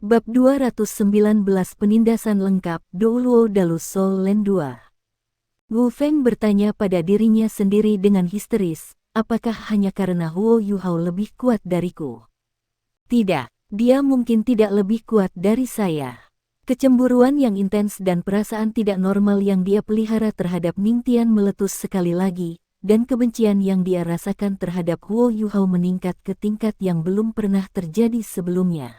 Bab 219 Penindasan Lengkap Douluo Dalus Sol Len 2. Wu Feng bertanya pada dirinya sendiri dengan histeris, apakah hanya karena Huo Yuhao lebih kuat dariku? Tidak, dia mungkin tidak lebih kuat dari saya. Kecemburuan yang intens dan perasaan tidak normal yang dia pelihara terhadap Ning Tian meletus sekali lagi, dan kebencian yang dia rasakan terhadap Huo Yuhao meningkat ke tingkat yang belum pernah terjadi sebelumnya.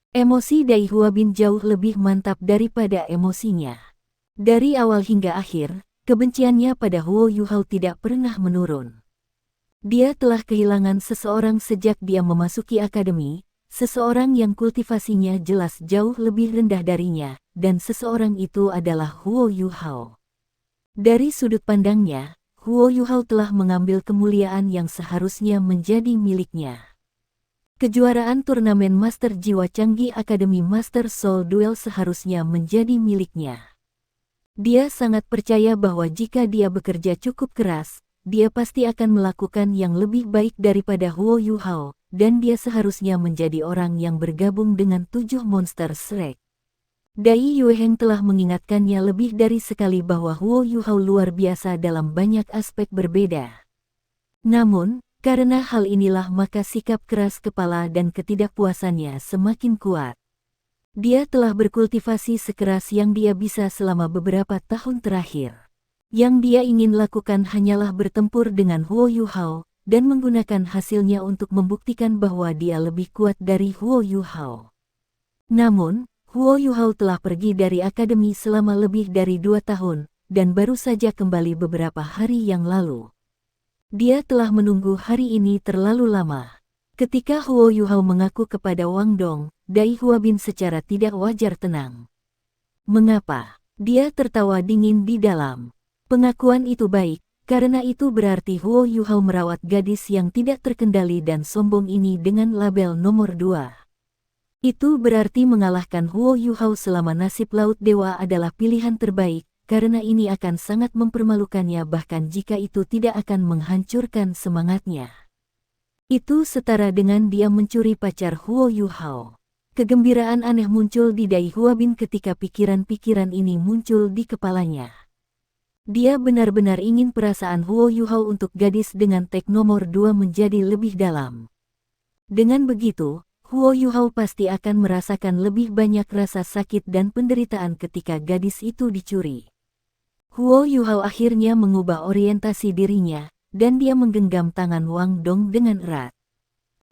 Emosi Dai Huabin jauh lebih mantap daripada emosinya. Dari awal hingga akhir, kebenciannya pada Huo Yuhao tidak pernah menurun. Dia telah kehilangan seseorang sejak dia memasuki akademi, seseorang yang kultivasinya jelas jauh lebih rendah darinya, dan seseorang itu adalah Huo Yuhao. Dari sudut pandangnya, Huo Yuhao telah mengambil kemuliaan yang seharusnya menjadi miliknya. Kejuaraan turnamen Master Jiwa Canggih Akademi Master Soul Duel seharusnya menjadi miliknya. Dia sangat percaya bahwa jika dia bekerja cukup keras, dia pasti akan melakukan yang lebih baik daripada Huo Yuhao, dan dia seharusnya menjadi orang yang bergabung dengan 7 monster Shrek. Dai Yueheng telah mengingatkannya lebih dari sekali bahwa Huo Yuhao luar biasa dalam banyak aspek berbeda. Namun, karena hal inilah maka sikap keras kepala dan ketidakpuasannya semakin kuat. Dia telah berkultivasi sekeras yang dia bisa selama beberapa tahun terakhir. Yang dia ingin lakukan hanyalah bertempur dengan Huo Yuhao, dan menggunakan hasilnya untuk membuktikan bahwa dia lebih kuat dari Huo Yuhao. Namun, Huo Yuhao telah pergi dari akademi selama lebih dari 2 tahun, dan baru saja kembali beberapa hari yang lalu. Dia telah menunggu hari ini terlalu lama. Ketika Huo Yuhao mengaku kepada Wang Dong, Dai Huabin secara tidak wajar tenang. Mengapa? Dia tertawa dingin di dalam. Pengakuan itu baik, karena itu berarti Huo Yuhao merawat gadis yang tidak terkendali dan sombong ini dengan label nomor 2. Itu berarti mengalahkan Huo Yuhao selama nasib Laut Dewa adalah pilihan terbaik, karena ini akan sangat mempermalukannya bahkan jika itu tidak akan menghancurkan semangatnya. Itu setara dengan dia mencuri pacar Huo Yuhao. Kegembiraan aneh muncul di Dai Huabin ketika pikiran-pikiran ini muncul di kepalanya. Dia benar-benar ingin perasaan Huo Yuhao untuk gadis dengan tag nomor 2 menjadi lebih dalam. Dengan begitu, Huo Yuhao pasti akan merasakan lebih banyak rasa sakit dan penderitaan ketika gadis itu dicuri. Huo Yuhao akhirnya mengubah orientasi dirinya, dan dia menggenggam tangan Wang Dong dengan erat.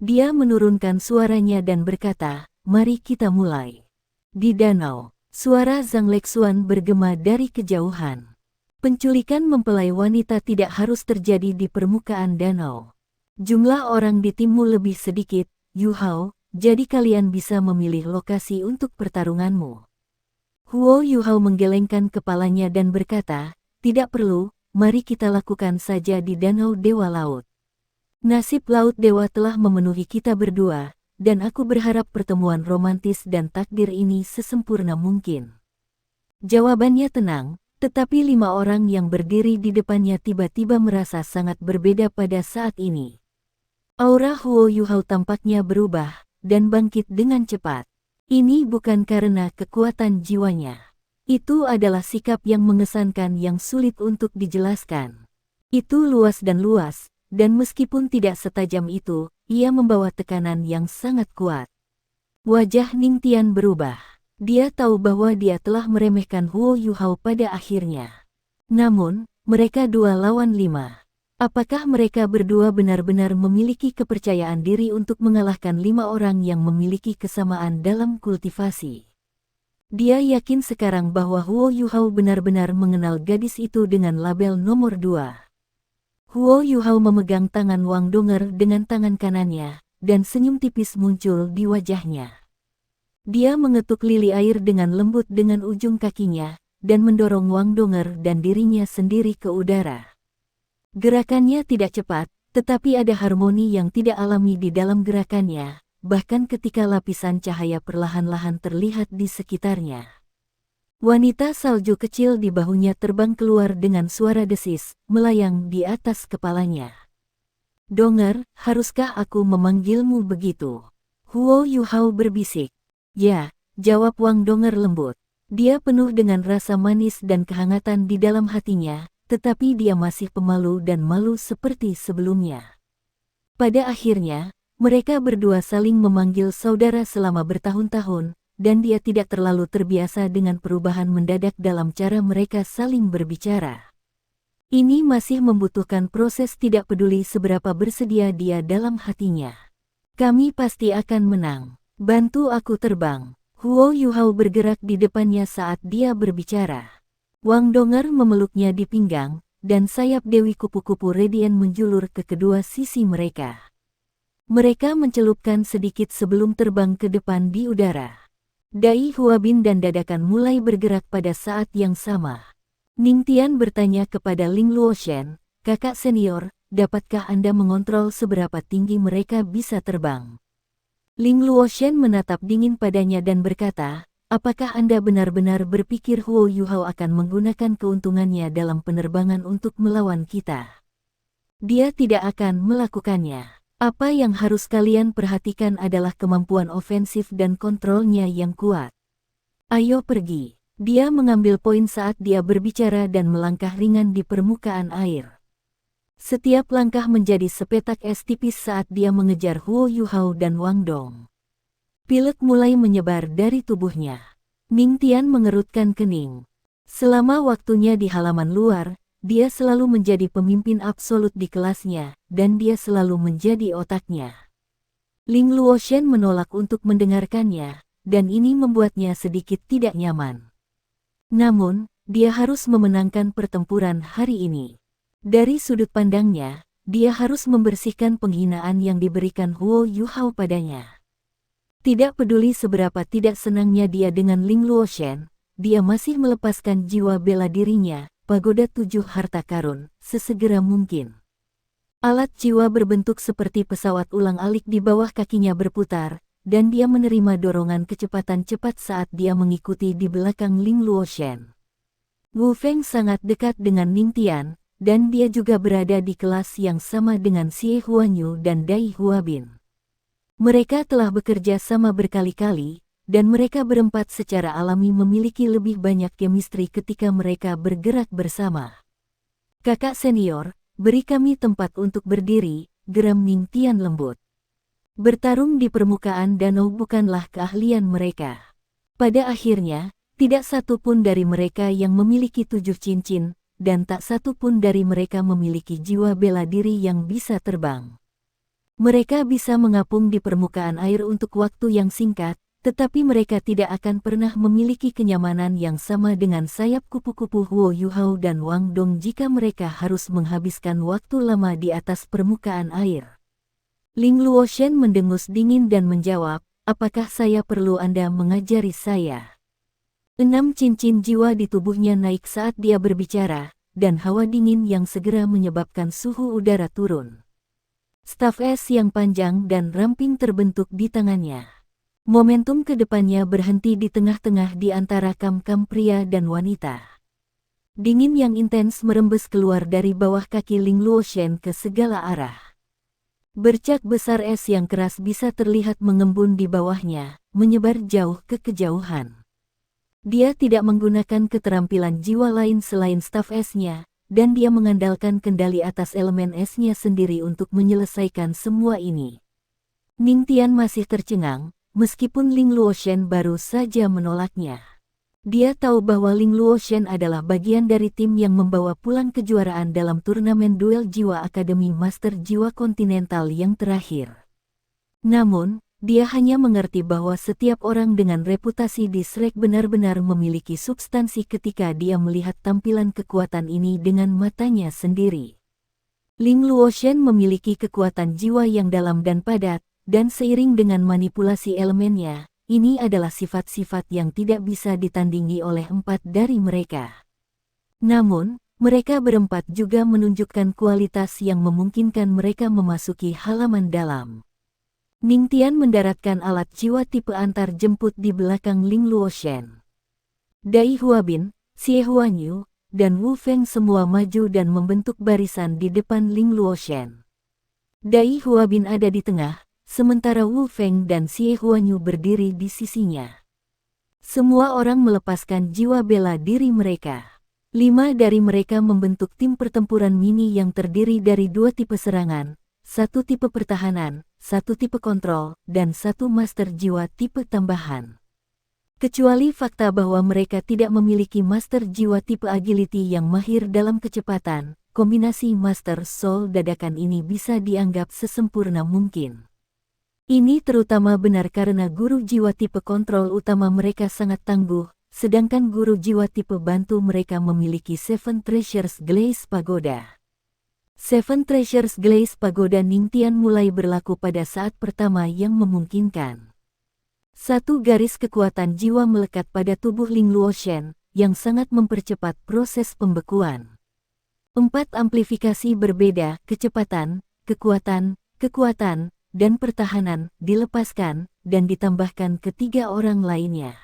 Dia menurunkan suaranya dan berkata, "Mari kita mulai." Di danau, suara Zhang Lexuan bergema dari kejauhan. Penculikan mempelai wanita tidak harus terjadi di permukaan danau. Jumlah orang di timmu lebih sedikit, Yuhao, jadi kalian bisa memilih lokasi untuk pertarunganmu. Huo Yuhao menggelengkan kepalanya dan berkata, "Tidak perlu, mari kita lakukan saja di Danau Dewa Laut. Nasib Laut Dewa telah memenuhi kita berdua, dan aku berharap pertemuan romantis dan takdir ini sesempurna mungkin." Jawabannya tenang, tetapi 5 orang yang berdiri di depannya tiba-tiba merasa sangat berbeda pada saat ini. Aura Huo Yuhao tampaknya berubah, dan bangkit dengan cepat. Ini bukan karena kekuatan jiwanya. Itu adalah sikap yang mengesankan yang sulit untuk dijelaskan. Itu luas, dan meskipun tidak setajam itu, ia membawa tekanan yang sangat kuat. Wajah Ning Tian berubah. Dia tahu bahwa dia telah meremehkan Huo Yuhao pada akhirnya. Namun, mereka 2 lawan 5. Apakah mereka berdua benar-benar memiliki kepercayaan diri untuk mengalahkan 5 orang yang memiliki kesamaan dalam kultivasi? Dia yakin sekarang bahwa Huo Yuhao benar-benar mengenal gadis itu dengan label nomor 2. Huo Yuhao memegang tangan Wang Donger dengan tangan kanannya, dan senyum tipis muncul di wajahnya. Dia mengetuk lili air dengan lembut dengan ujung kakinya, dan mendorong Wang Donger dan dirinya sendiri ke udara. Gerakannya tidak cepat, tetapi ada harmoni yang tidak alami di dalam gerakannya, bahkan ketika lapisan cahaya perlahan-lahan terlihat di sekitarnya. Wanita salju kecil di bahunya terbang keluar dengan suara desis, melayang di atas kepalanya. "Donger, haruskah aku memanggilmu begitu?" Huo Yuhao berbisik. Ya, jawab Wang Donger lembut. Dia penuh dengan rasa manis dan kehangatan di dalam hatinya, tetapi dia masih pemalu dan malu seperti sebelumnya. Pada akhirnya, mereka berdua saling memanggil saudara selama bertahun-tahun, dan dia tidak terlalu terbiasa dengan perubahan mendadak dalam cara mereka saling berbicara. Ini masih membutuhkan proses, tidak peduli seberapa bersedia dia dalam hatinya. Kami pasti akan menang. Bantu aku terbang. Huo Yuhao bergerak di depannya saat dia berbicara. Wang Donger memeluknya di pinggang, dan sayap Dewi Kupu-Kupu Radiant menjulur ke kedua sisi mereka. Mereka mencelupkan sedikit sebelum terbang ke depan di udara. Dai Huabin dan dadakan mulai bergerak pada saat yang sama. Ningtian bertanya kepada Ling Luoshen, kakak senior, dapatkah Anda mengontrol seberapa tinggi mereka bisa terbang? Ling Luoshen menatap dingin padanya dan berkata, apakah Anda benar-benar berpikir Huo Yuhao akan menggunakan keuntungannya dalam penerbangan untuk melawan kita? Dia tidak akan melakukannya. Apa yang harus kalian perhatikan adalah kemampuan ofensif dan kontrolnya yang kuat. Ayo pergi. Dia mengambil poin saat dia berbicara dan melangkah ringan di permukaan air. Setiap langkah menjadi sepetak es tipis saat dia mengejar Huo Yuhao dan Wang Dong. Pilek mulai menyebar dari tubuhnya. Ningtian mengerutkan kening. Selama waktunya di halaman luar, dia selalu menjadi pemimpin absolut di kelasnya, dan dia selalu menjadi otaknya. Ling Luoshen menolak untuk mendengarkannya, dan ini membuatnya sedikit tidak nyaman. Namun, dia harus memenangkan pertempuran hari ini. Dari sudut pandangnya, dia harus membersihkan penghinaan yang diberikan Huo Yuhao padanya. Tidak peduli seberapa tidak senangnya dia dengan Ling Luoshen, dia masih melepaskan jiwa bela dirinya, pagoda 7 harta karun, sesegera mungkin. Alat jiwa berbentuk seperti pesawat ulang-alik di bawah kakinya berputar, dan dia menerima dorongan kecepatan cepat saat dia mengikuti di belakang Ling Luoshen. Wu Feng sangat dekat dengan Ningtian, dan dia juga berada di kelas yang sama dengan Xie Huanyu dan Dai Huabin. Mereka telah bekerja sama berkali-kali, dan mereka berempat secara alami memiliki lebih banyak chemistry ketika mereka bergerak bersama. Kakak senior, beri kami tempat untuk berdiri, geram Ningtian lembut. Bertarung di permukaan danau bukanlah keahlian mereka. Pada akhirnya, tidak satu pun dari mereka yang memiliki 7 cincin, dan tak satu pun dari mereka memiliki jiwa bela diri yang bisa terbang. Mereka bisa mengapung di permukaan air untuk waktu yang singkat, tetapi mereka tidak akan pernah memiliki kenyamanan yang sama dengan sayap kupu-kupu Huo Yuhao dan Wang Dong jika mereka harus menghabiskan waktu lama di atas permukaan air. Ling Luoshen mendengus dingin dan menjawab, apakah saya perlu Anda mengajari saya? 6 cincin jiwa di tubuhnya naik saat dia berbicara, dan hawa dingin yang segera menyebabkan suhu udara turun. Staf es yang panjang dan ramping terbentuk di tangannya. Momentum ke depannya berhenti di tengah-tengah di antara kam-kam pria dan wanita. Dingin yang intens merembes keluar dari bawah kaki Ling Luoshen ke segala arah. Bercak besar es yang keras bisa terlihat mengembun di bawahnya, menyebar jauh ke kejauhan. Dia tidak menggunakan keterampilan jiwa lain selain staf esnya, dan dia mengandalkan kendali atas elemen esnya sendiri untuk menyelesaikan semua ini. Ningtian masih tercengang, meskipun Ling Luoshen baru saja menolaknya. Dia tahu bahwa Ling Luoshen adalah bagian dari tim yang membawa pulang kejuaraan dalam turnamen duel jiwa Akademi Master Jiwa Kontinental yang terakhir. Namun, dia hanya mengerti bahwa setiap orang dengan reputasi di Shrek benar-benar memiliki substansi ketika dia melihat tampilan kekuatan ini dengan matanya sendiri. Ling Luoshen memiliki kekuatan jiwa yang dalam dan padat, dan seiring dengan manipulasi elemennya, ini adalah sifat-sifat yang tidak bisa ditandingi oleh 4 dari mereka. Namun, mereka berempat juga menunjukkan kualitas yang memungkinkan mereka memasuki halaman dalam. Ningtian mendaratkan alat jiwa tipe antar jemput di belakang Ling Luoshen. Dai Huabin, Xie Huanyu, dan Wu Feng semua maju dan membentuk barisan di depan Ling Luoshen. Dai Huabin ada di tengah, sementara Wu Feng dan Xie Huanyu berdiri di sisinya. Semua orang melepaskan jiwa bela diri mereka. 5 dari mereka membentuk tim pertempuran mini yang terdiri dari 2 tipe serangan, 1 tipe pertahanan, 1 tipe kontrol, dan 1 master jiwa tipe tambahan. Kecuali fakta bahwa mereka tidak memiliki master jiwa tipe agility yang mahir dalam kecepatan, kombinasi master soul dadakan ini bisa dianggap sesempurna mungkin. Ini terutama benar karena guru jiwa tipe kontrol utama mereka sangat tangguh, sedangkan guru jiwa tipe bantu mereka memiliki Seven Treasures Glaze Pagoda. Seven Treasures Glaze Pagoda Ningtian mulai berlaku pada saat pertama yang memungkinkan. 1 garis kekuatan jiwa melekat pada tubuh Ling Luoshen, yang sangat mempercepat proses pembekuan. 4 amplifikasi berbeda, kecepatan, kekuatan, dan pertahanan, dilepaskan, dan ditambahkan ke 3 orang lainnya.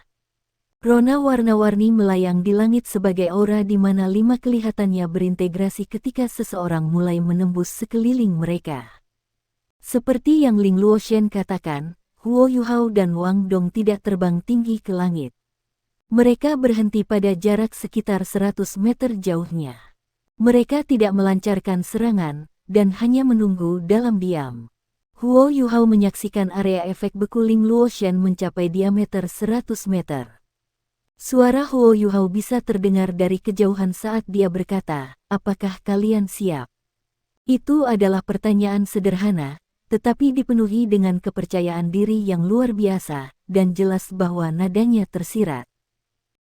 Rona warna-warni melayang di langit sebagai aura di mana 5 kelihatannya berintegrasi ketika seseorang mulai menembus sekeliling mereka. Seperti yang Ling Luoshen katakan, Huo Yuhao dan Wang Dong tidak terbang tinggi ke langit. Mereka berhenti pada jarak sekitar 100 meter jauhnya. Mereka tidak melancarkan serangan, dan hanya menunggu dalam diam. Huo Yuhao menyaksikan area efek beku Ling Luoshen mencapai diameter 100 meter. Suara Huo Yuhao bisa terdengar dari kejauhan saat dia berkata, "Apakah kalian siap?" Itu adalah pertanyaan sederhana, tetapi dipenuhi dengan kepercayaan diri yang luar biasa, dan jelas bahwa nadanya tersirat.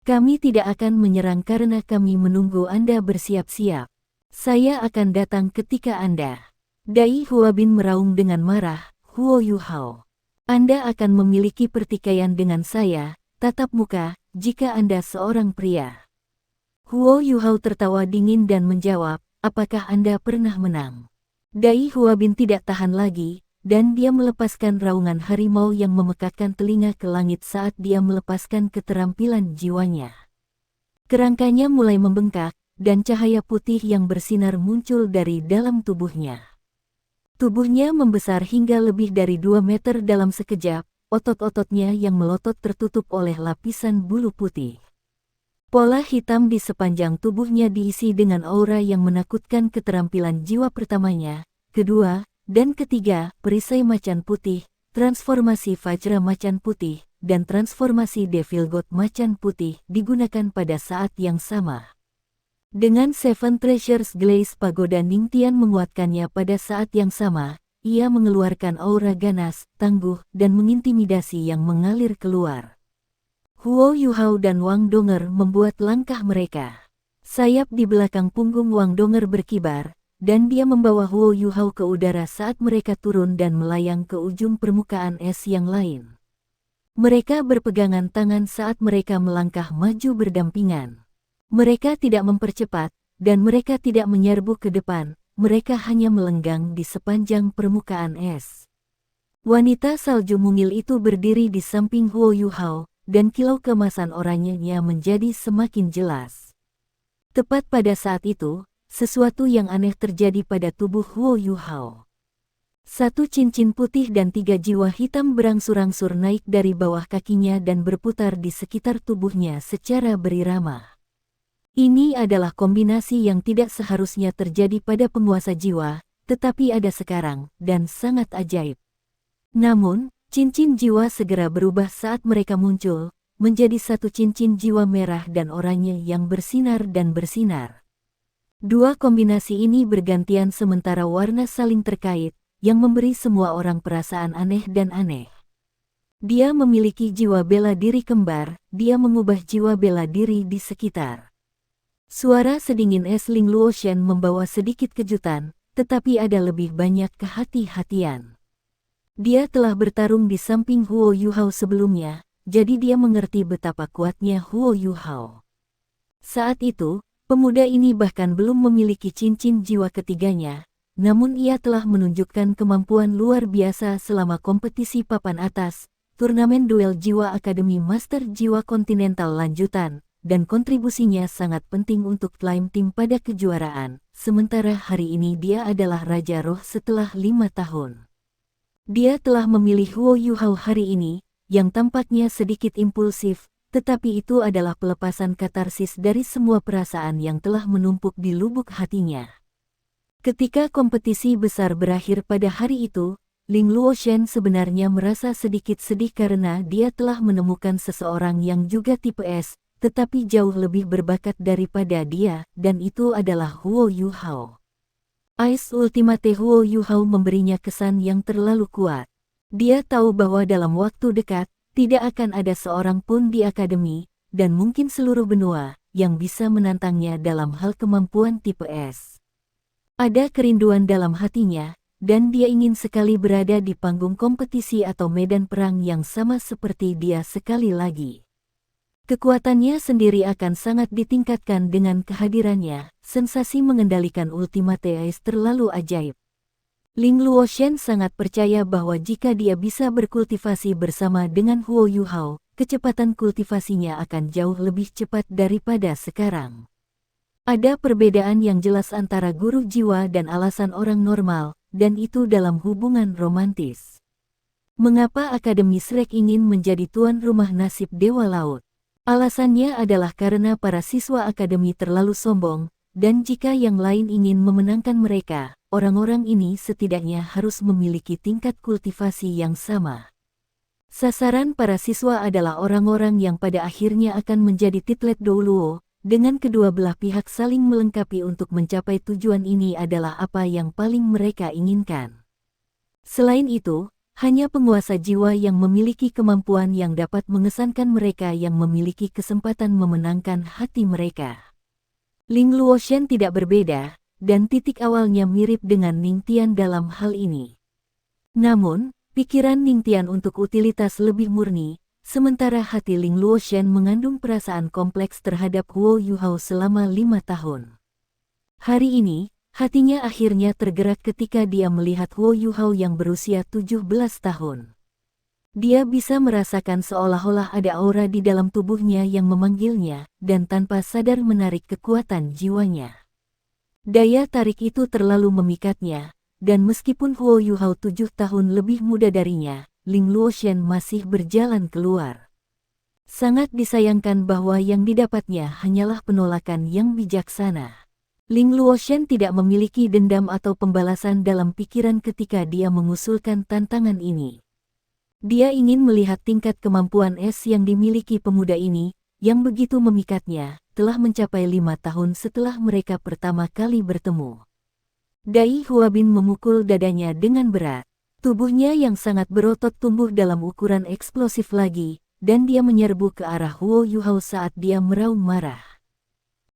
"Kami tidak akan menyerang karena kami menunggu Anda bersiap-siap. Saya akan datang ketika Anda." Dai Huabin meraung dengan marah, "Huo Yuhao, Anda akan memiliki pertikaian dengan saya, tatap muka, jika Anda seorang pria." Huo Yuhao tertawa dingin dan menjawab, "Apakah Anda pernah menang?" Dai Huabin tidak tahan lagi, dan dia melepaskan raungan harimau yang memekakkan telinga ke langit saat dia melepaskan keterampilan jiwanya. Kerangkanya mulai membengkak, dan cahaya putih yang bersinar muncul dari dalam tubuhnya. Tubuhnya membesar hingga lebih dari 2 meter dalam sekejap, otot-ototnya yang melotot tertutup oleh lapisan bulu putih. Pola hitam di sepanjang tubuhnya diisi dengan aura yang menakutkan. Keterampilan jiwa pertamanya, kedua, dan ketiga, perisai macan putih, transformasi Vajra macan putih, dan transformasi Devil God macan putih digunakan pada saat yang sama. Dengan Seven Treasures Glaze Pagoda Ningtian menguatkannya pada saat yang sama, ia mengeluarkan aura ganas, tangguh, dan mengintimidasi yang mengalir keluar. Huo Yuhao dan Wang Donger membuat langkah mereka. Sayap di belakang punggung Wang Donger berkibar, dan dia membawa Huo Yuhao ke udara saat mereka turun dan melayang ke ujung permukaan es yang lain. Mereka berpegangan tangan saat mereka melangkah maju berdampingan. Mereka tidak mempercepat, dan mereka tidak menyerbu ke depan, mereka hanya melenggang di sepanjang permukaan es. Wanita salju mungil itu berdiri di samping Huo Yuhao, dan kilau kemasan oranyenya menjadi semakin jelas. Tepat pada saat itu, sesuatu yang aneh terjadi pada tubuh Huo Yuhao. 1 cincin putih dan 3 jiwa hitam berangsur-angsur naik dari bawah kakinya dan berputar di sekitar tubuhnya secara berirama. Ini adalah kombinasi yang tidak seharusnya terjadi pada penguasa jiwa, tetapi ada sekarang, dan sangat ajaib. Namun, cincin jiwa segera berubah saat mereka muncul, menjadi 1 cincin jiwa merah dan oranye yang bersinar dan bersinar. 2 kombinasi ini bergantian sementara warna saling terkait, yang memberi semua orang perasaan aneh dan aneh. Dia memiliki jiwa bela diri kembar, dia mengubah jiwa bela diri di sekitar. Suara sedingin es Ling Luoshen membawa sedikit kejutan, tetapi ada lebih banyak kehati-hatian. Dia telah bertarung di samping Huo Yuhao sebelumnya, jadi dia mengerti betapa kuatnya Huo Yuhao. Saat itu, pemuda ini bahkan belum memiliki cincin jiwa ketiganya, namun ia telah menunjukkan kemampuan luar biasa selama kompetisi papan atas, turnamen duel jiwa Akademi Master Jiwa Kontinental lanjutan, dan kontribusinya sangat penting untuk klaim tim pada kejuaraan, sementara hari ini dia adalah Raja Roh setelah 5 tahun. Dia telah memilih Huo Yuhao hari ini, yang tampaknya sedikit impulsif, tetapi itu adalah pelepasan katarsis dari semua perasaan yang telah menumpuk di lubuk hatinya. Ketika kompetisi besar berakhir pada hari itu, Ling Luoshen sebenarnya merasa sedikit sedih karena dia telah menemukan seseorang yang juga tipe S, tetapi jauh lebih berbakat daripada dia, dan itu adalah Huo Yuhao. Ice Ultimate Huo Yuhao memberinya kesan yang terlalu kuat. Dia tahu bahwa dalam waktu dekat, tidak akan ada seorang pun di akademi, dan mungkin seluruh benua, yang bisa menantangnya dalam hal kemampuan tipe S. Ada kerinduan dalam hatinya, dan dia ingin sekali berada di panggung kompetisi atau medan perang yang sama seperti dia sekali lagi. Kekuatannya sendiri akan sangat ditingkatkan dengan kehadirannya. Sensasi mengendalikan Ultimate Ace terlalu ajaib. Ling Luoshen sangat percaya bahwa jika dia bisa berkultivasi bersama dengan Huo Yuhao, kecepatan kultivasinya akan jauh lebih cepat daripada sekarang. Ada perbedaan yang jelas antara guru jiwa dan alasan orang normal, dan itu dalam hubungan romantis. Mengapa Akademi Shrek ingin menjadi tuan rumah nasib Dewa Laut? Alasannya adalah karena para siswa akademi terlalu sombong, dan jika yang lain ingin memenangkan mereka, orang-orang ini setidaknya harus memiliki tingkat kultivasi yang sama. Sasaran para siswa adalah orang-orang yang pada akhirnya akan menjadi titlet Douluo, dengan kedua belah pihak saling melengkapi untuk mencapai tujuan ini adalah apa yang paling mereka inginkan. Selain itu, hanya penguasa jiwa yang memiliki kemampuan yang dapat mengesankan mereka yang memiliki kesempatan memenangkan hati mereka. Ling Luoshen tidak berbeda, dan titik awalnya mirip dengan Ning Tian dalam hal ini. Namun, pikiran Ning Tian untuk utilitas lebih murni, sementara hati Ling Luoshen mengandung perasaan kompleks terhadap Huo Yuhao selama 5 tahun. Hari ini, hatinya akhirnya tergerak ketika dia melihat Huo Yuhao yang berusia 17 tahun. Dia bisa merasakan seolah-olah ada aura di dalam tubuhnya yang memanggilnya, dan tanpa sadar menarik kekuatan jiwanya. Daya tarik itu terlalu memikatnya, dan meskipun Huo Yuhao 7 tahun lebih muda darinya, Ling Luoshen masih berjalan keluar. Sangat disayangkan bahwa yang didapatnya hanyalah penolakan yang bijaksana. Ling Luoshen tidak memiliki dendam atau pembalasan dalam pikiran ketika dia mengusulkan tantangan ini. Dia ingin melihat tingkat kemampuan es yang dimiliki pemuda ini, yang begitu memikatnya, telah mencapai 5 tahun setelah mereka pertama kali bertemu. Dai Huabin memukul dadanya dengan berat. Tubuhnya yang sangat berotot tumbuh dalam ukuran eksplosif lagi, dan dia menyerbu ke arah Huo Yuhao saat dia meraung marah.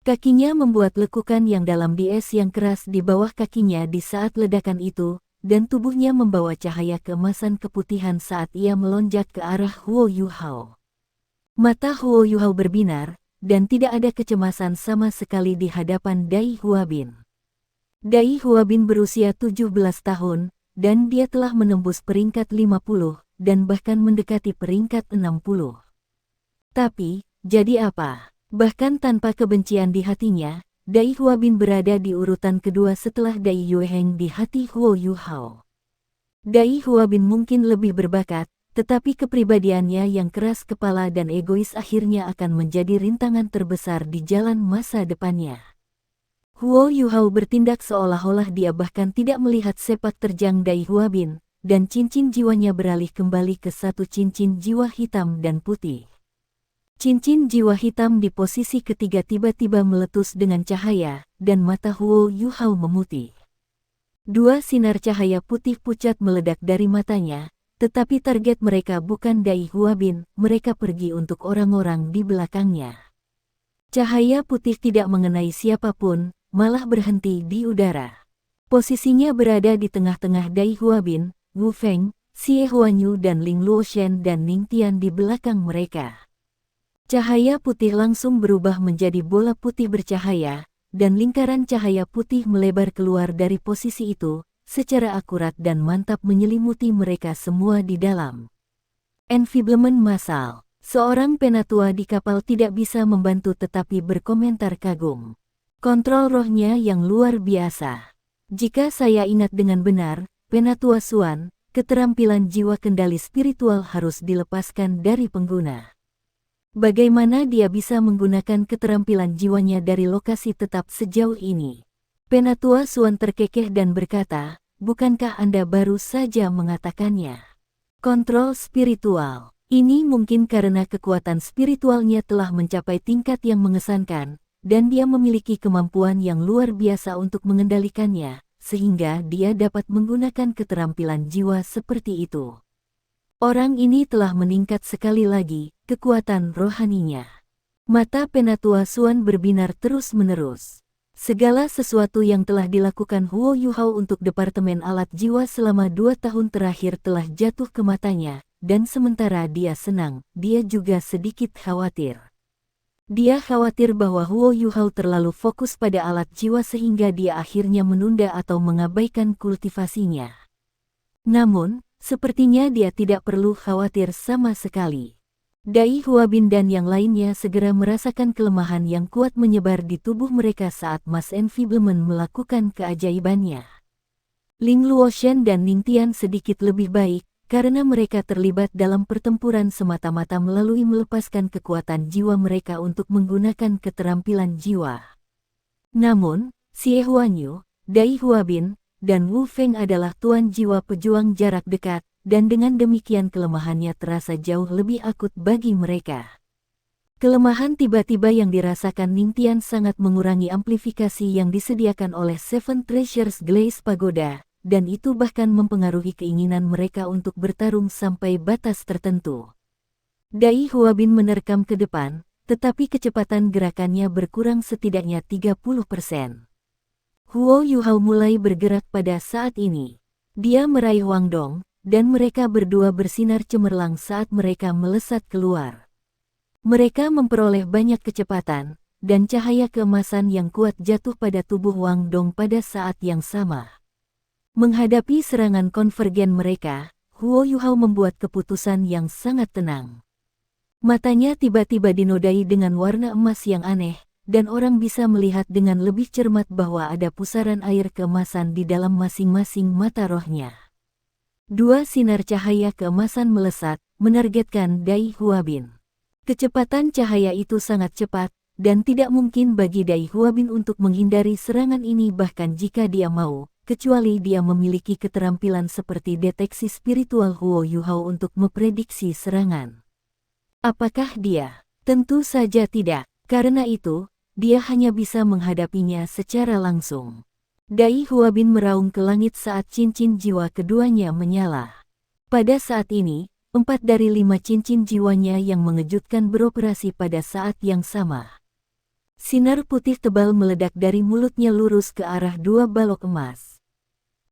Kakinya membuat lekukan yang dalam di es yang keras di bawah kakinya di saat ledakan itu, dan tubuhnya membawa cahaya keemasan keputihan saat ia melonjak ke arah Huo Yuhao. Mata Huo Yuhao berbinar, dan tidak ada kecemasan sama sekali di hadapan Dai Huabin. Dai Huabin berusia 17 tahun, dan dia telah menembus peringkat 50, dan bahkan mendekati peringkat 60. Tapi, jadi apa? Bahkan tanpa kebencian di hatinya, Dai Huabin berada di urutan kedua setelah Dai Yueheng di hati Huo Yuhao. Dai Huabin mungkin lebih berbakat, tetapi kepribadiannya yang keras kepala dan egois akhirnya akan menjadi rintangan terbesar di jalan masa depannya. Huo Yuhao bertindak seolah-olah dia bahkan tidak melihat sepak terjang Dai Huabin, dan cincin jiwanya beralih kembali ke satu cincin jiwa hitam dan putih. Cincin jiwa hitam di posisi ketiga tiba-tiba meletus dengan cahaya, dan mata Huo Yuhao memutih. Dua sinar cahaya putih pucat meledak dari matanya, tetapi target mereka bukan Dai Huabin, mereka pergi untuk orang-orang di belakangnya. Cahaya putih tidak mengenai siapapun, malah berhenti di udara. Posisinya berada di tengah-tengah Dai Huabin, Wu Feng, Xie Huanyu dan Ling Luoshen dan Ning Tian di belakang mereka. Cahaya putih langsung berubah menjadi bola putih bercahaya, dan lingkaran cahaya putih melebar keluar dari posisi itu, secara akurat dan mantap menyelimuti mereka semua di dalam. Enfiblement massal. Seorang penatua di kapal tidak bisa membantu tetapi berkomentar kagum. Kontrol rohnya yang luar biasa. Jika saya ingat dengan benar, Penatua Suan, keterampilan jiwa kendali spiritual harus dilepaskan dari pengguna. Bagaimana dia bisa menggunakan keterampilan jiwanya dari lokasi tetap sejauh ini? Penatua Suan terkekeh dan berkata, bukankah Anda baru saja mengatakannya? Kontrol spiritual. Ini mungkin karena kekuatan spiritualnya telah mencapai tingkat yang mengesankan, dan dia memiliki kemampuan yang luar biasa untuk mengendalikannya, sehingga dia dapat menggunakan keterampilan jiwa seperti itu. Orang ini telah meningkat sekali lagi, kekuatan rohaninya. Mata Penatua Suan berbinar terus-menerus. Segala sesuatu yang telah dilakukan Huo Yuhao untuk Departemen Alat Jiwa selama 2 tahun terakhir telah jatuh ke matanya, dan sementara dia senang, dia juga sedikit khawatir. Dia khawatir bahwa Huo Yuhao terlalu fokus pada alat jiwa sehingga dia akhirnya menunda atau mengabaikan kultivasinya. Namun, sepertinya dia tidak perlu khawatir sama sekali. Dai Huabin dan yang lainnya segera merasakan kelemahan yang kuat menyebar di tubuh mereka saat Mas Enfeeblement melakukan keajaibannya. Ling Luoshen dan Ning Tian sedikit lebih baik, karena mereka terlibat dalam pertempuran semata-mata melalui melepaskan kekuatan jiwa mereka untuk menggunakan keterampilan jiwa. Namun, Xie Huanyu, Dai Huabin, dan Wu Feng adalah tuan jiwa pejuang jarak dekat, dan dengan demikian kelemahannya terasa jauh lebih akut bagi mereka. Kelemahan tiba-tiba yang dirasakan Ning Tian sangat mengurangi amplifikasi yang disediakan oleh Seven Treasures Glaze Pagoda, dan itu bahkan mempengaruhi keinginan mereka untuk bertarung sampai batas tertentu. Dai Huabin menerkam ke depan, tetapi kecepatan gerakannya berkurang setidaknya 30%. Huo Yuhao mulai bergerak pada saat ini. Dia meraih Wang Dong, dan mereka berdua bersinar cemerlang saat mereka melesat keluar. Mereka memperoleh banyak kecepatan, dan cahaya keemasan yang kuat jatuh pada tubuh Wang Dong pada saat yang sama. Menghadapi serangan konvergen mereka, Huo Yuhao membuat keputusan yang sangat tenang. Matanya tiba-tiba dinodai dengan warna emas yang aneh, dan orang bisa melihat dengan lebih cermat bahwa ada pusaran air keemasan di dalam masing-masing mata rohnya. 2 sinar cahaya keemasan melesat, menargetkan Dai Huabin. Kecepatan cahaya itu sangat cepat, dan tidak mungkin bagi Dai Huabin untuk menghindari serangan ini bahkan jika dia mau, kecuali dia memiliki keterampilan seperti deteksi spiritual Huo Yuhao untuk memprediksi serangan. Apakah dia? Tentu saja tidak, karena itu, dia hanya bisa menghadapinya secara langsung. Dai Huabin meraung ke langit saat cincin jiwa keduanya menyala. Pada saat ini, 4 dari 5 cincin jiwanya yang mengejutkan beroperasi pada saat yang sama. Sinar putih tebal meledak dari mulutnya lurus ke arah 2 balok emas.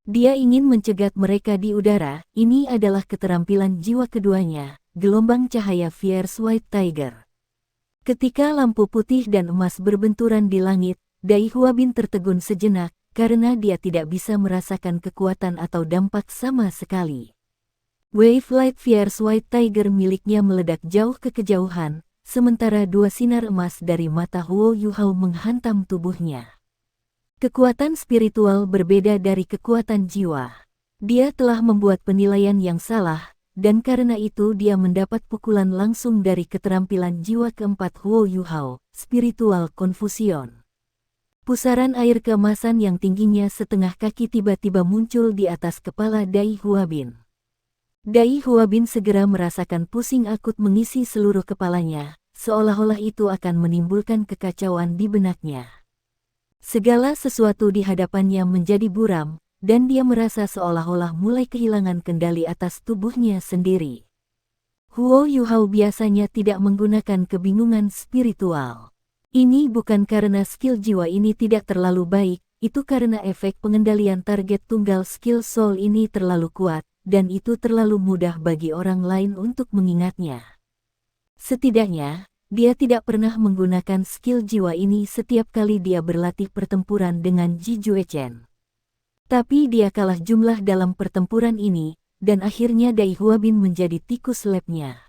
Dia ingin mencegat mereka di udara. Ini adalah keterampilan jiwa keduanya, gelombang cahaya Fierce White Tiger. Ketika lampu putih dan emas berbenturan di langit, Dai Huabin tertegun sejenak, karena dia tidak bisa merasakan kekuatan atau dampak sama sekali. Wave Light Fierce White Tiger miliknya meledak jauh ke kejauhan, sementara 2 sinar emas dari mata Huo Yuhao menghantam tubuhnya. Kekuatan spiritual berbeda dari kekuatan jiwa. Dia telah membuat penilaian yang salah, dan karena itu dia mendapat pukulan langsung dari keterampilan jiwa keempat Huo Yuhao, Spiritual Confusion. Pusaran air keemasan yang tingginya setengah kaki tiba-tiba muncul di atas kepala Dai Huabin. Dai Huabin segera merasakan pusing akut mengisi seluruh kepalanya, seolah-olah itu akan menimbulkan kekacauan di benaknya. Segala sesuatu di hadapannya menjadi buram, dan dia merasa seolah-olah mulai kehilangan kendali atas tubuhnya sendiri. Huo Yuhao biasanya tidak menggunakan kebingungan spiritual. Ini bukan karena skill jiwa ini tidak terlalu baik, itu karena efek pengendalian target tunggal skill soul ini terlalu kuat, dan itu terlalu mudah bagi orang lain untuk mengingatnya. Setidaknya, dia tidak pernah menggunakan skill jiwa ini setiap kali dia berlatih pertempuran dengan Ji Juechen. Tapi dia kalah jumlah dalam pertempuran ini, dan akhirnya Dai Huabin menjadi tikus labnya.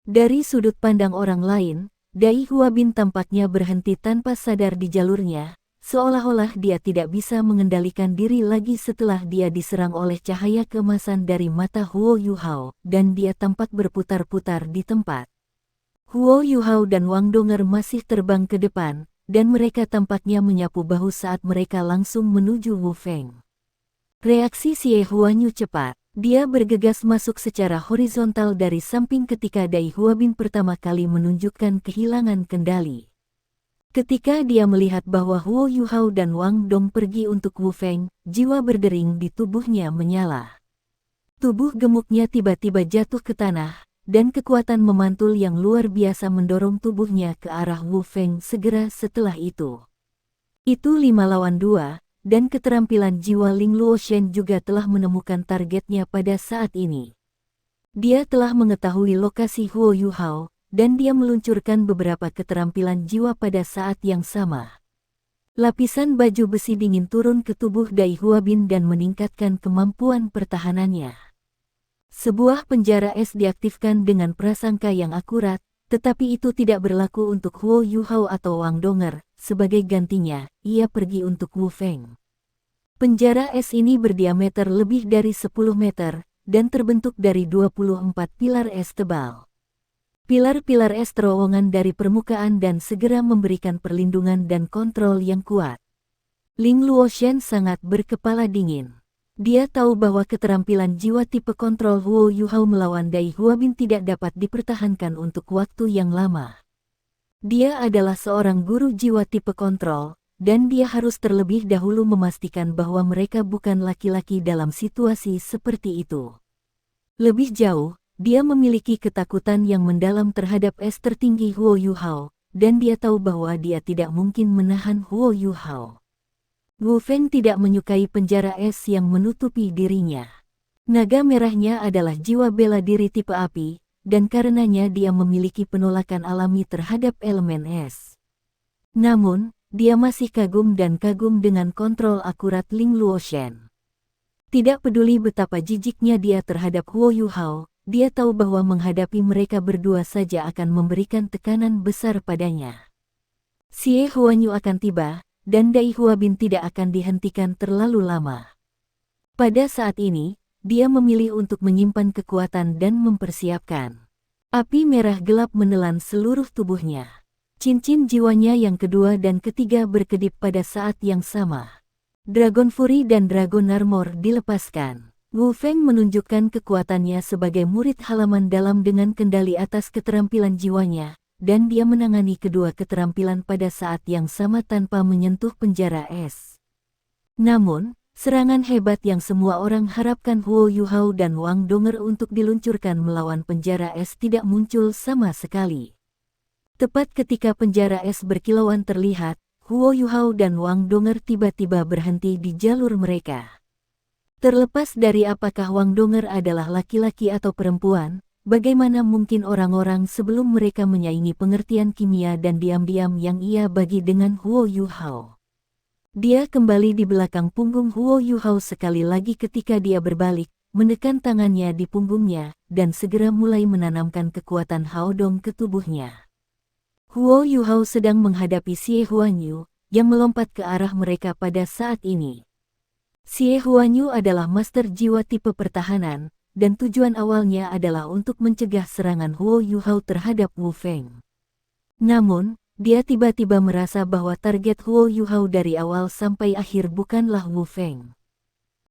Dari sudut pandang orang lain, Dai Huabin tampaknya berhenti tanpa sadar di jalurnya, seolah-olah dia tidak bisa mengendalikan diri lagi setelah dia diserang oleh cahaya keemasan dari mata Huo Yuhao, dan dia tampak berputar-putar di tempat. Huo Yuhao dan Wang Donger masih terbang ke depan, dan mereka tampaknya menyapu bahu saat mereka langsung menuju Wu Feng. Reaksi Xie Huanyu cepat. Dia bergegas masuk secara horizontal dari samping ketika Dai Huabin pertama kali menunjukkan kehilangan kendali. Ketika dia melihat bahwa Huo Yuhao dan Wang Dong pergi untuk Wu Feng, jiwa berdering di tubuhnya menyala. Tubuh gemuknya tiba-tiba jatuh ke tanah, dan kekuatan memantul yang luar biasa mendorong tubuhnya ke arah Wu Feng segera setelah itu. Itu 5 lawan 2. Dan keterampilan jiwa Ling Luoshen juga telah menemukan targetnya pada saat ini. Dia telah mengetahui lokasi Huo Yuhao, dan dia meluncurkan beberapa keterampilan jiwa pada saat yang sama. Lapisan baju besi dingin turun ke tubuh Dai Huabin dan meningkatkan kemampuan pertahanannya. Sebuah penjara es diaktifkan dengan prasangka yang akurat, tetapi itu tidak berlaku untuk Huo Yuhao atau Wang Donger. Sebagai gantinya, ia pergi untuk Wu Feng. Penjara es ini berdiameter lebih dari 10 meter, dan terbentuk dari 24 pilar es tebal. Pilar-pilar es terowongan dari permukaan dan segera memberikan perlindungan dan kontrol yang kuat. Ling Luoshen sangat berkepala dingin. Dia tahu bahwa keterampilan jiwa tipe kontrol Huo Yuhao melawan Dai Huabin tidak dapat dipertahankan untuk waktu yang lama. Dia adalah seorang guru jiwa tipe kontrol, dan dia harus terlebih dahulu memastikan bahwa mereka bukan laki-laki dalam situasi seperti itu. Lebih jauh, dia memiliki ketakutan yang mendalam terhadap es tertinggi Huo Yuhao, dan dia tahu bahwa dia tidak mungkin menahan Huo Yuhao. Wu Feng tidak menyukai penjara es yang menutupi dirinya. Naga merahnya adalah jiwa bela diri tipe api, dan karenanya dia memiliki penolakan alami terhadap elemen es. Namun, dia masih kagum dengan kontrol akurat Ling Luoshen. Tidak peduli betapa jijiknya dia terhadap Huo Yuhao, dia tahu bahwa menghadapi mereka berdua saja akan memberikan tekanan besar padanya. Xie Huanyu akan tiba, dan Dai Huabin tidak akan dihentikan terlalu lama. Pada saat ini, dia memilih untuk menyimpan kekuatan dan mempersiapkan. Api merah gelap menelan seluruh tubuhnya. Cincin jiwanya yang kedua dan ketiga berkedip pada saat yang sama. Dragon Fury dan Dragon Armor dilepaskan. Wu Feng menunjukkan kekuatannya sebagai murid halaman dalam dengan kendali atas keterampilan jiwanya, dan dia menangani kedua keterampilan pada saat yang sama tanpa menyentuh penjara es. Namun, serangan hebat yang semua orang harapkan Huo Yuhao dan Wang Donger untuk diluncurkan melawan penjara es tidak muncul sama sekali. Tepat ketika penjara es berkilauan terlihat, Huo Yuhao dan Wang Donger tiba-tiba berhenti di jalur mereka. Terlepas dari apakah Wang Donger adalah laki-laki atau perempuan, bagaimana mungkin orang-orang sebelum mereka menyaingi pengertian kimia dan diam-diam yang ia bagi dengan Huo Yuhao. Dia kembali di belakang punggung Huo Yuhao sekali lagi ketika dia berbalik, menekan tangannya di punggungnya, dan segera mulai menanamkan kekuatan Haodong ke tubuhnya. Huo Yuhao sedang menghadapi Xie Huanyu, yang melompat ke arah mereka pada saat ini. Xie Huanyu adalah master jiwa tipe pertahanan, dan tujuan awalnya adalah untuk mencegah serangan Huo Yuhao terhadap Wu Feng. Namun, dia tiba-tiba merasa bahwa target Huo Yuhao dari awal sampai akhir bukanlah Wu Feng.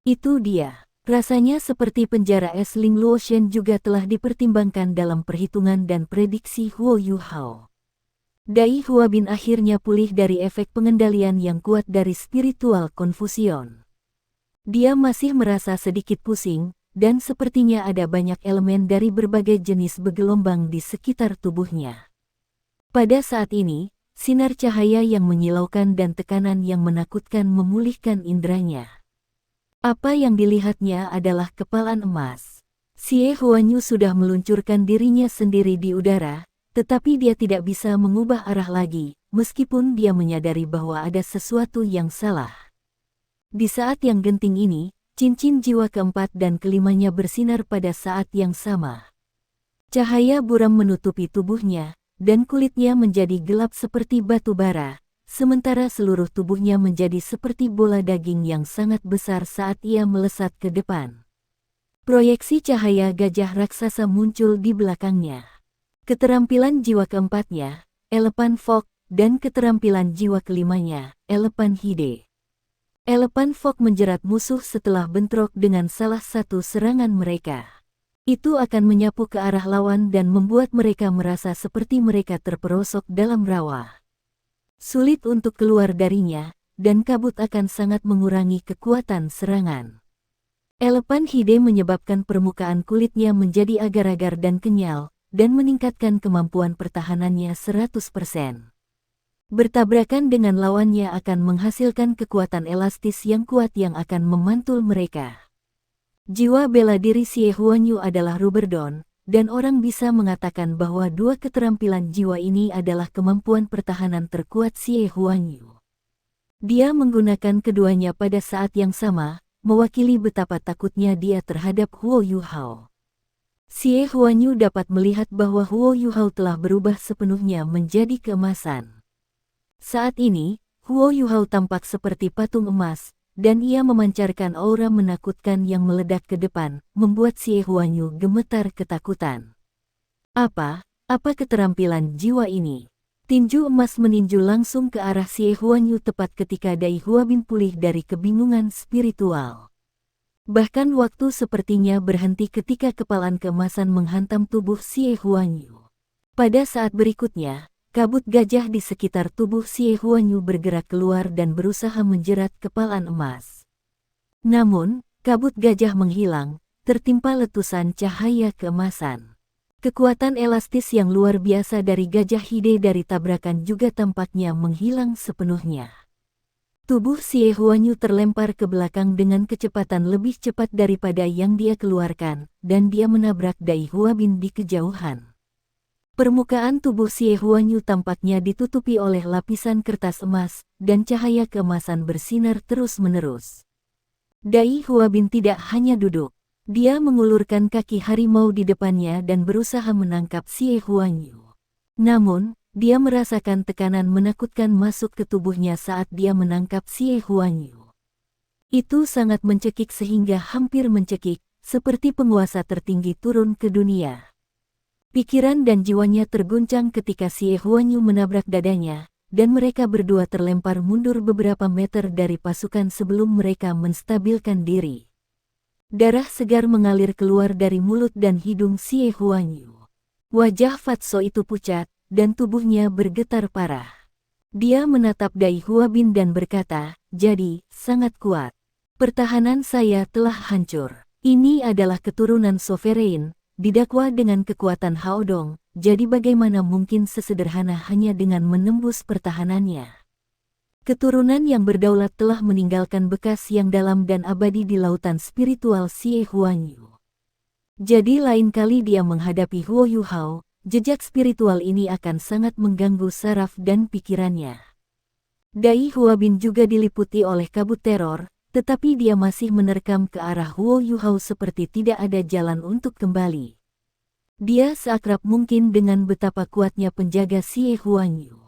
Itu dia. Rasanya seperti penjara es Ling Luoshen juga telah dipertimbangkan dalam perhitungan dan prediksi Huo Yuhao. Dai Huabin akhirnya pulih dari efek pengendalian yang kuat dari spiritual confusion. Dia masih merasa sedikit pusing, dan sepertinya ada banyak elemen dari berbagai jenis bergelombang di sekitar tubuhnya. Pada saat ini, sinar cahaya yang menyilaukan dan tekanan yang menakutkan memulihkan indranya. Apa yang dilihatnya adalah kepalan emas. Xie Huanyu sudah meluncurkan dirinya sendiri di udara, tetapi dia tidak bisa mengubah arah lagi, meskipun dia menyadari bahwa ada sesuatu yang salah. Di saat yang genting ini, cincin jiwa keempat dan kelimanya bersinar pada saat yang sama. Cahaya buram menutupi tubuhnya, dan kulitnya menjadi gelap seperti batu bara, sementara seluruh tubuhnya menjadi seperti bola daging yang sangat besar saat ia melesat ke depan. Proyeksi cahaya gajah raksasa muncul di belakangnya. Keterampilan jiwa keempatnya, Elephant Folk, dan keterampilan jiwa kelimanya, Elephant Hide. Elephant Folk menjerat musuh setelah bentrok dengan salah satu serangan mereka. Itu akan menyapu ke arah lawan dan membuat mereka merasa seperti mereka terperosok dalam rawa. Sulit untuk keluar darinya, dan kabut akan sangat mengurangi kekuatan serangan. Elephant Hide menyebabkan permukaan kulitnya menjadi agar-agar dan kenyal, dan meningkatkan kemampuan pertahanannya 100%. Bertabrakan dengan lawannya akan menghasilkan kekuatan elastis yang kuat yang akan memantul mereka. Jiwa bela diri Xie Huanyu adalah Ruberdon, dan orang bisa mengatakan bahwa dua keterampilan jiwa ini adalah kemampuan pertahanan terkuat Xie Huanyu. Dia menggunakan keduanya pada saat yang sama, mewakili betapa takutnya dia terhadap Huo Yuhao. Xie Huanyu dapat melihat bahwa Huo Yuhao telah berubah sepenuhnya menjadi keemasan. Saat ini, Huo Yuhao tampak seperti patung emas, dan ia memancarkan aura menakutkan yang meledak ke depan, membuat Xie Huanyu gemetar ketakutan. Apa keterampilan jiwa ini? Tinju emas meninju langsung ke arah Xie Huanyu tepat ketika Dai Huabin pulih dari kebingungan spiritual. Bahkan waktu sepertinya berhenti ketika kepalan keemasan menghantam tubuh Xie Huanyu. Pada saat berikutnya, kabut gajah di sekitar tubuh Xie Huanyu bergerak keluar dan berusaha menjerat kepalan emas. Namun, kabut gajah menghilang, tertimpa letusan cahaya keemasan. Kekuatan elastis yang luar biasa dari gajah Hide dari tabrakan juga tampaknya menghilang sepenuhnya. Tubuh Xie Huanyu terlempar ke belakang dengan kecepatan lebih cepat daripada yang dia keluarkan, dan dia menabrak Dai Huabin di kejauhan. Permukaan tubuh Xie Huanyu tampaknya ditutupi oleh lapisan kertas emas, dan cahaya keemasan bersinar terus-menerus. Dai Huabin tidak hanya duduk. Dia mengulurkan kaki harimau di depannya dan berusaha menangkap Xie Huanyu. Namun, dia merasakan tekanan menakutkan masuk ke tubuhnya saat dia menangkap Xie Huanyu. Itu sangat mencekik sehingga hampir mencekik, seperti penguasa tertinggi turun ke dunia. Pikiran dan jiwanya terguncang ketika Xie Huanyu menabrak dadanya, dan mereka berdua terlempar mundur beberapa meter dari pasukan sebelum mereka menstabilkan diri. Darah segar mengalir keluar dari mulut dan hidung Xie Huanyu. Wajah Fatso itu pucat, dan tubuhnya bergetar parah. Dia menatap Dai Huabin dan berkata, "Jadi, sangat kuat. Pertahanan saya telah hancur. Ini adalah keturunan Sovereign, didakwa dengan kekuatan Haodong, jadi bagaimana mungkin sesederhana hanya dengan menembus pertahanannya?" Keturunan yang berdaulat telah meninggalkan bekas yang dalam dan abadi di lautan spiritual Xie Huanyu. Jadi lain kali dia menghadapi Huo Yuhao, jejak spiritual ini akan sangat mengganggu saraf dan pikirannya. Dai Huabin juga diliputi oleh kabut teror, tetapi dia masih menerkam ke arah Huo Yuhao seperti tidak ada jalan untuk kembali. Dia seakrab mungkin dengan betapa kuatnya penjaga Xie Huanyu.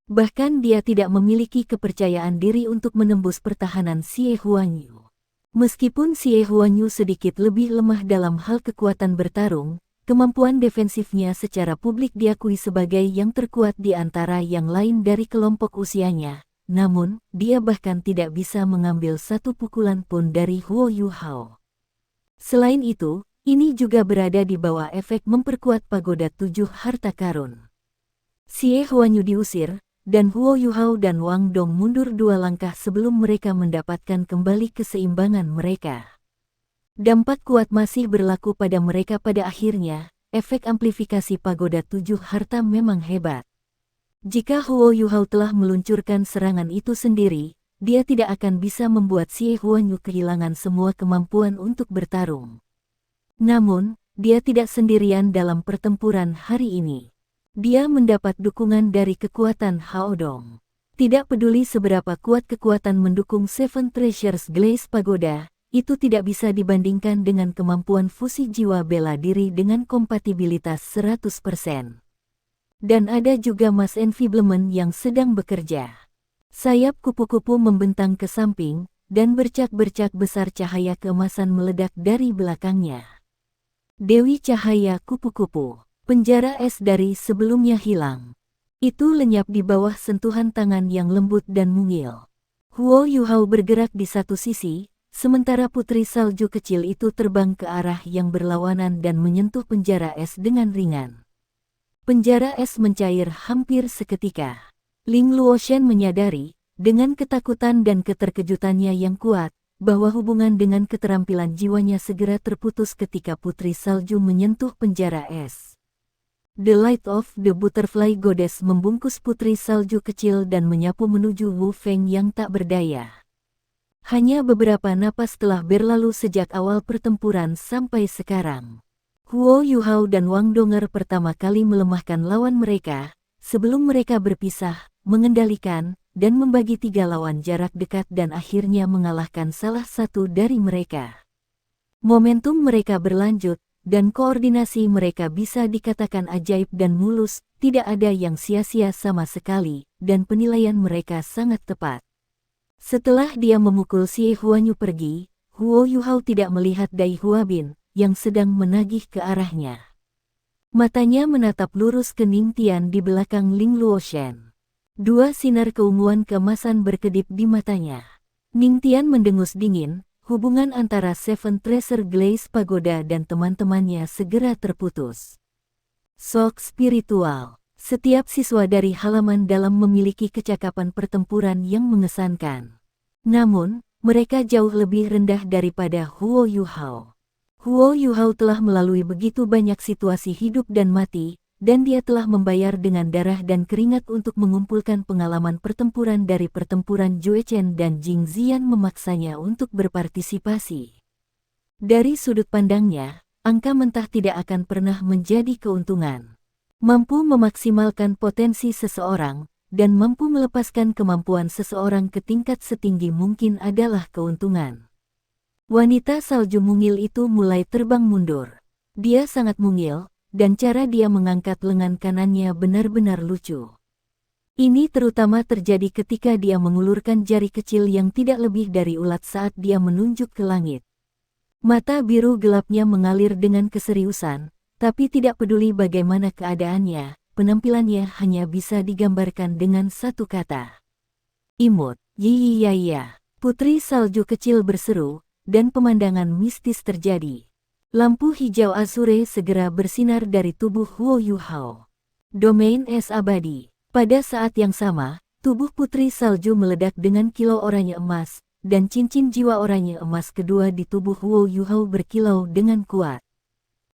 Bahkan dia tidak memiliki kepercayaan diri untuk menembus pertahanan Xie Huanyu. Meskipun Xie Huanyu sedikit lebih lemah dalam hal kekuatan bertarung, kemampuan defensifnya secara publik diakui sebagai yang terkuat di antara yang lain dari kelompok usianya. Namun, dia bahkan tidak bisa mengambil satu pukulan pun dari Huo Yuhao. Selain itu, ini juga berada di bawah efek memperkuat pagoda 7 harta karun. Xie Huanyu diusir, dan Huo Yuhao dan Wang Dong mundur 2 langkah sebelum mereka mendapatkan kembali keseimbangan mereka. Dampak kuat masih berlaku pada mereka pada akhirnya, efek amplifikasi pagoda 7 harta memang hebat. Jika Huo Yuhao telah meluncurkan serangan itu sendiri, dia tidak akan bisa membuat Xie Huanyu kehilangan semua kemampuan untuk bertarung. Namun, dia tidak sendirian dalam pertempuran hari ini. Dia mendapat dukungan dari kekuatan Haodong. Tidak peduli seberapa kuat kekuatan mendukung Seven Treasures Glaze Pagoda, itu tidak bisa dibandingkan dengan kemampuan fusi jiwa bela diri dengan kompatibilitas 100%. Dan ada juga Mass Enfeeblement yang sedang bekerja. Sayap kupu-kupu membentang ke samping, dan bercak-bercak besar cahaya keemasan meledak dari belakangnya. Dewi Cahaya Kupu-kupu, penjara es dari sebelumnya hilang. Itu lenyap di bawah sentuhan tangan yang lembut dan mungil. Huo Yuhao bergerak di satu sisi, sementara putri salju kecil itu terbang ke arah yang berlawanan dan menyentuh penjara es dengan ringan. Penjara es mencair hampir seketika. Ling Luoshen menyadari, dengan ketakutan dan keterkejutannya yang kuat, bahwa hubungan dengan keterampilan jiwanya segera terputus ketika putri salju menyentuh penjara es. The Light of the Butterfly Goddess membungkus putri salju kecil dan menyapu menuju Wu Feng yang tak berdaya. Hanya beberapa napas telah berlalu sejak awal pertempuran sampai sekarang. Huo Yuhao dan Wang Donger pertama kali melemahkan lawan mereka, sebelum mereka berpisah, mengendalikan, dan membagi 3 lawan jarak dekat dan akhirnya mengalahkan salah satu dari mereka. Momentum mereka berlanjut, dan koordinasi mereka bisa dikatakan ajaib dan mulus, tidak ada yang sia-sia sama sekali, dan penilaian mereka sangat tepat. Setelah dia memukul Xie Huanyu pergi, Huo Yuhao tidak melihat Dai Huabin, yang sedang menagih ke arahnya. Matanya menatap lurus ke Ning Tian di belakang Ling Luoshen. 2 sinar keunguan keemasan berkedip di matanya. Ning Tian mendengus dingin, hubungan antara Seven Treasure Glaze Pagoda dan teman-temannya segera terputus. Sok spiritual. Setiap siswa dari halaman dalam memiliki kecakapan pertempuran yang mengesankan. Namun, mereka jauh lebih rendah daripada Huo Yuhao. Huo Yuhao telah melalui begitu banyak situasi hidup dan mati, dan dia telah membayar dengan darah dan keringat untuk mengumpulkan pengalaman pertempuran dari pertempuran Jue Chen dan Jing Zian memaksanya untuk berpartisipasi. Dari sudut pandangnya, angka mentah tidak akan pernah menjadi keuntungan. Mampu memaksimalkan potensi seseorang, dan mampu melepaskan kemampuan seseorang ke tingkat setinggi mungkin adalah keuntungan. Wanita salju mungil itu mulai terbang mundur. Dia sangat mungil, dan cara dia mengangkat lengan kanannya benar-benar lucu. Ini terutama terjadi ketika dia mengulurkan jari kecil yang tidak lebih dari ulat saat dia menunjuk ke langit. Mata biru gelapnya mengalir dengan keseriusan, tapi tidak peduli bagaimana keadaannya, penampilannya hanya bisa digambarkan dengan satu kata. Imut, yiyiyaya. Putri salju kecil berseru, dan pemandangan mistis terjadi. Lampu hijau azure segera bersinar dari tubuh Huo Yuhao. Domain es abadi. Pada saat yang sama, tubuh putri salju meledak dengan kilau oranye emas, dan cincin jiwa oranye emas kedua di tubuh Huo Yuhao berkilau dengan kuat.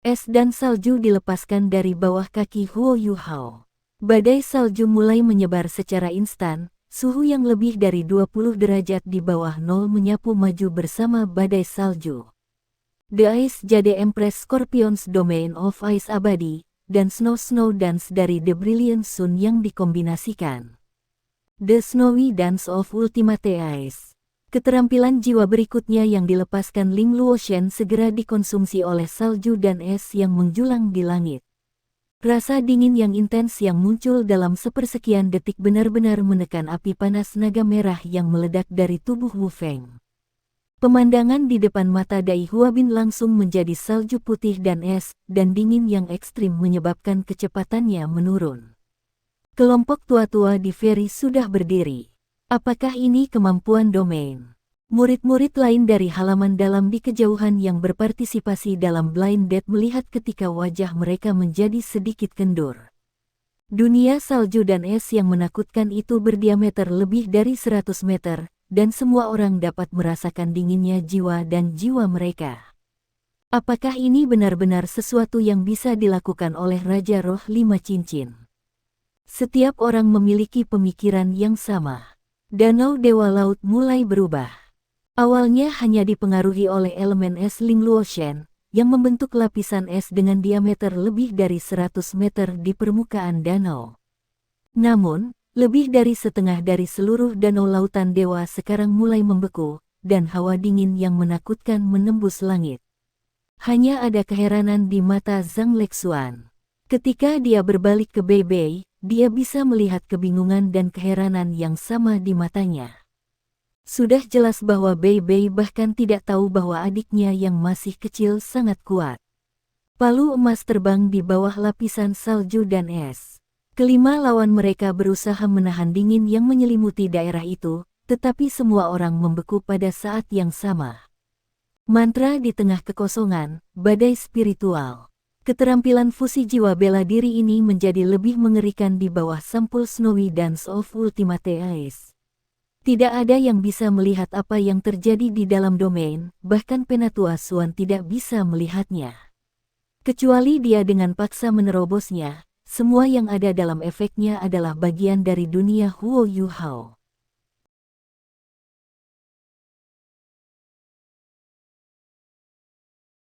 Es dan salju dilepaskan dari bawah kaki Huo Yuhao. Badai salju mulai menyebar secara instan, suhu yang lebih dari 20 derajat di bawah nol menyapu maju bersama badai salju. The Ice Jade Empress Scorpion's Domain of Ice abadi, dan Snow Dance dari The Brilliant Sun yang dikombinasikan. The Snowy Dance of Ultimate Ice. Keterampilan jiwa berikutnya yang dilepaskan Ling Luoshen segera dikonsumsi oleh salju dan es yang menjulang di langit. Rasa dingin yang intens yang muncul dalam sepersekian detik benar-benar menekan api panas naga merah yang meledak dari tubuh Wu Feng. Pemandangan di depan mata Dai Huabin langsung menjadi salju putih dan es, dan dingin yang ekstrim menyebabkan kecepatannya menurun. Kelompok tua-tua di Feri sudah berdiri. Apakah ini kemampuan domain? Murid-murid lain dari halaman dalam di kejauhan yang berpartisipasi dalam blind date melihat ketika wajah mereka menjadi sedikit kendur. Dunia salju dan es yang menakutkan itu berdiameter lebih dari 100 meter, dan semua orang dapat merasakan dinginnya jiwa dan jiwa mereka. Apakah ini benar-benar sesuatu yang bisa dilakukan oleh Raja Roh 5 Cincin? Setiap orang memiliki pemikiran yang sama. Danau Dewa Laut mulai berubah. Awalnya hanya dipengaruhi oleh elemen es Ling Luoshen, yang membentuk lapisan es dengan diameter lebih dari 100 meter di permukaan danau. Namun, lebih dari setengah dari seluruh danau lautan dewa sekarang mulai membeku, dan hawa dingin yang menakutkan menembus langit. Hanya ada keheranan di mata Zhang Lexuan. Ketika dia berbalik ke Bei Bei, dia bisa melihat kebingungan dan keheranan yang sama di matanya. Sudah jelas bahwa Bei Bei bahkan tidak tahu bahwa adiknya yang masih kecil sangat kuat. Palu emas terbang di bawah lapisan salju dan es. Kelima lawan mereka berusaha menahan dingin yang menyelimuti daerah itu, tetapi semua orang membeku pada saat yang sama. Mantra di tengah kekosongan, badai spiritual. Keterampilan fusi jiwa bela diri ini menjadi lebih mengerikan di bawah sampul Snowy Dance of Ultimate Ace. Tidak ada yang bisa melihat apa yang terjadi di dalam domain, bahkan Penatua Suan tidak bisa melihatnya. Kecuali dia dengan paksa menerobosnya, semua yang ada dalam efeknya adalah bagian dari dunia Huo Yu Hao.